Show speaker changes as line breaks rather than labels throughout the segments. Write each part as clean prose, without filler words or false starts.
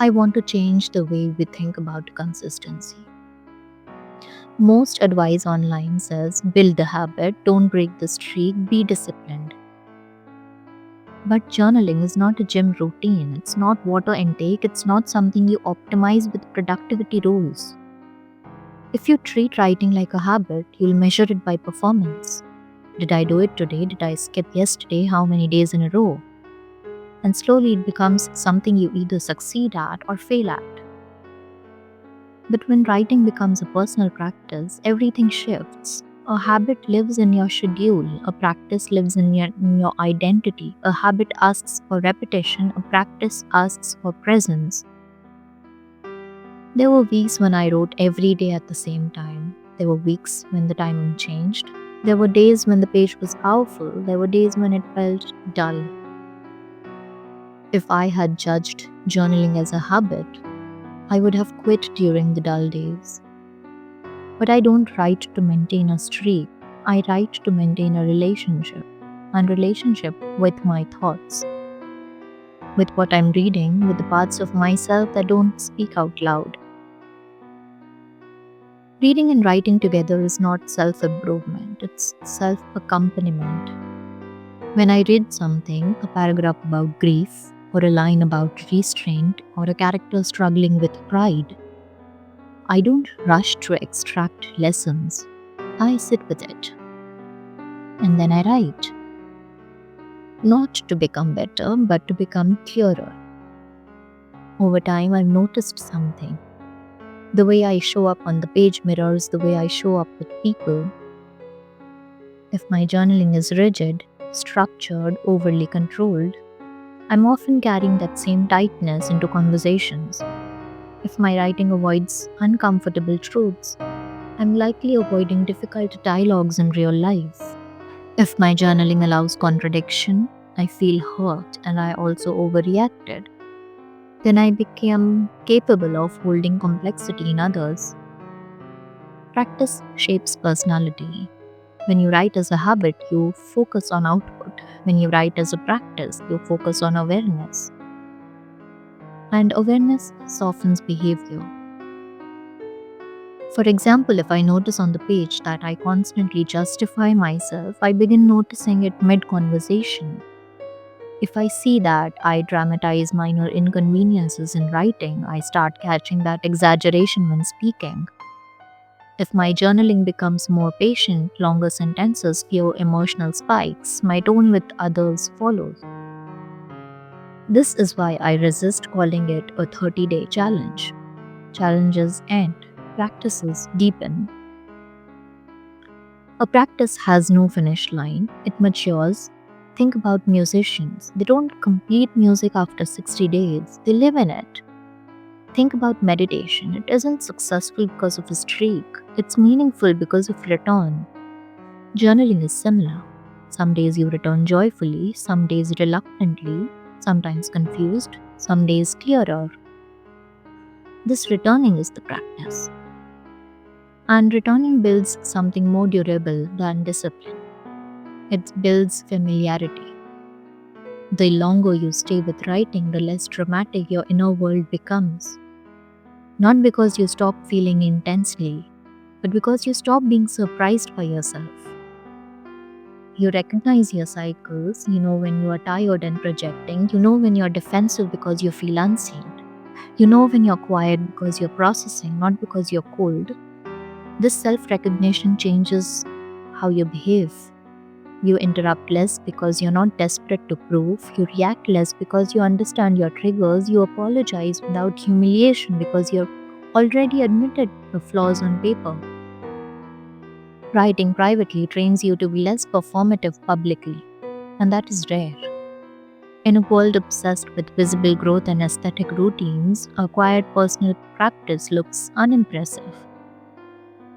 I want to change the way we think about consistency. Most advice online says build the habit, don't break the streak, be disciplined. But journaling is not a gym routine, it's not water intake, it's not something you optimize with productivity rules. If you treat writing like a habit, you'll measure it by performance. Did I do it today? Did I skip yesterday? How many days in a row? And slowly it becomes something you either succeed at or fail at. But when writing becomes a personal practice, everything shifts. A habit lives in your schedule, a practice lives in your identity. A habit asks for repetition, a practice asks for presence. There were weeks when I wrote every day at the same time. There were weeks when the timing changed. There were days when the page was powerful. There were days when it felt dull. If I had judged journaling as a habit, I would have quit during the dull days. But I don't write to maintain a streak. I write to maintain a relationship, and relationship with my thoughts, with what I'm reading, with the parts of myself that don't speak out loud. Reading and writing together is not self-improvement, it's self-accompaniment. When I read something, a paragraph about grief, or a line about restraint, or a character struggling with pride, I don't rush to extract lessons. I sit with it. And then I write. Not to become better, but to become clearer. Over time, I've noticed something. The way I show up on the page mirrors the way I show up with people. If my journaling is rigid, structured, overly controlled, I'm often carrying that same tightness into conversations. If my writing avoids uncomfortable truths, I'm likely avoiding difficult dialogues in real life. If my journaling allows contradiction, I feel hurt and I also overreacted. Then I became capable of holding complexity in others. Practice shapes personality. When you write as a habit, you focus on output. When you write as a practice, you focus on awareness. And awareness softens behavior. For example, if I notice on the page that I constantly justify myself, I begin noticing it mid conversation. If I see that I dramatize minor inconveniences in writing, I start catching that exaggeration when speaking. If my journaling becomes more patient, longer sentences, fewer emotional spikes, my tone with others follows. This is why I resist calling it a 30-day challenge. Challenges end, practices deepen. A practice has no finish line, it matures. Think about musicians. They don't complete music after 60 days, they live in it. Think about meditation. It isn't successful because of a streak, it's meaningful because of return. Journaling is similar. Some days you return joyfully, some days reluctantly, sometimes confused, some days clearer. This returning is the practice. And returning builds something more durable than discipline. It builds familiarity. The longer you stay with writing, the less dramatic your inner world becomes. Not because you stop feeling intensely, but because you stop being surprised by yourself. You recognize your cycles, you know when you are tired and projecting, you know when you're defensive because you feel unseen. You know when you're quiet because you're processing, not because you're cold. This self recognition changes how you behave. You interrupt less because you're not desperate to prove. You react less because you understand your triggers. You apologize without humiliation because you're already admitted the flaws on paper. Writing privately trains you to be less performative publicly, and that is rare. In a world obsessed with visible growth and aesthetic routines, a quiet personal practice looks unimpressive.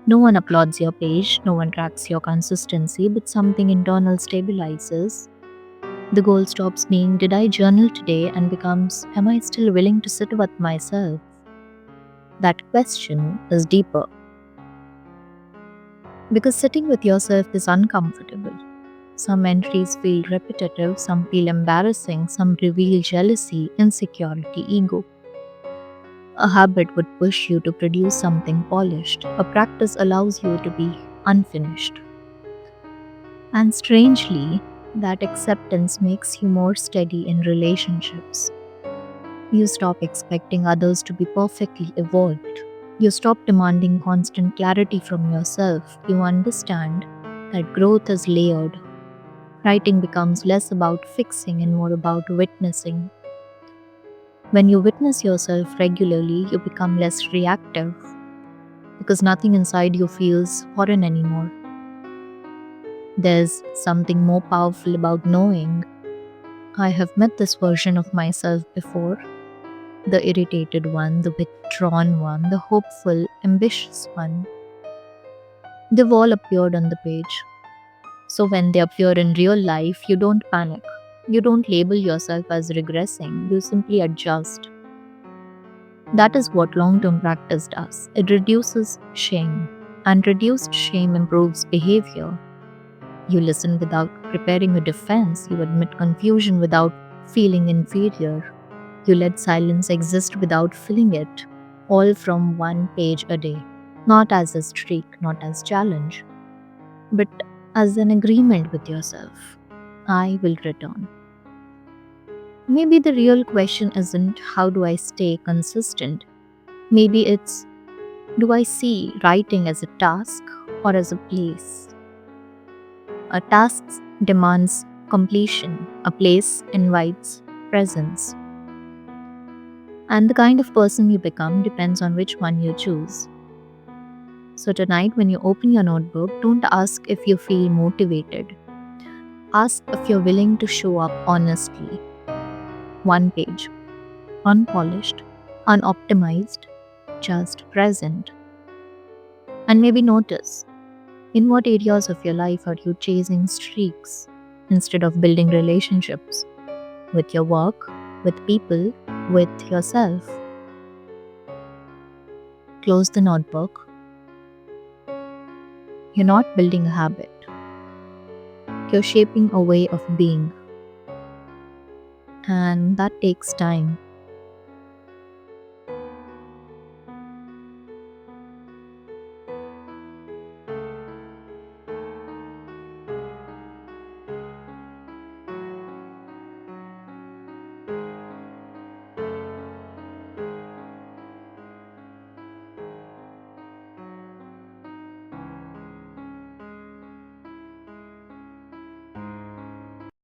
No one applauds your page, no one tracks your consistency, but something internal stabilizes. The goal stops being, did I journal today, and becomes, am I still willing to sit with myself? That question is deeper. Because sitting with yourself is uncomfortable. Some entries feel repetitive, some feel embarrassing, some reveal jealousy, insecurity, ego. A habit would push you to produce something polished. A practice allows you to be unfinished. And strangely, that acceptance makes you more steady in relationships. You stop expecting others to be perfectly evolved. You stop demanding constant clarity from yourself. You understand that growth is layered. Writing becomes less about fixing and more about witnessing. When you witness yourself regularly, you become less reactive because nothing inside you feels foreign anymore. There's something more powerful about knowing I have met this version of myself before, the irritated one, the withdrawn one, the hopeful, ambitious one. They've all appeared on the page. So when they appear in real life, you don't panic. You don't label yourself as regressing, you simply adjust. That is what long term practice does. It reduces shame, and reduced shame improves behavior. You listen without preparing a defense, you admit confusion without feeling inferior. You let silence exist without filling it, all from one page a day. Not as a streak, not as challenge, but as an agreement with yourself. I will return. Maybe the real question isn't how do I stay consistent? Maybe it's do I see writing as a task or as a place? A task demands completion, a place invites presence. And the kind of person you become depends on which one you choose. So tonight, when you open your notebook, don't ask if you feel motivated. Ask if you're willing to show up honestly. One page, unpolished, unoptimized, just present. And maybe notice in what areas of your life are you chasing streaks instead of building relationships with your work, with people, with yourself. Close the notebook. You're not building a habit, you're shaping a way of being, and that takes time.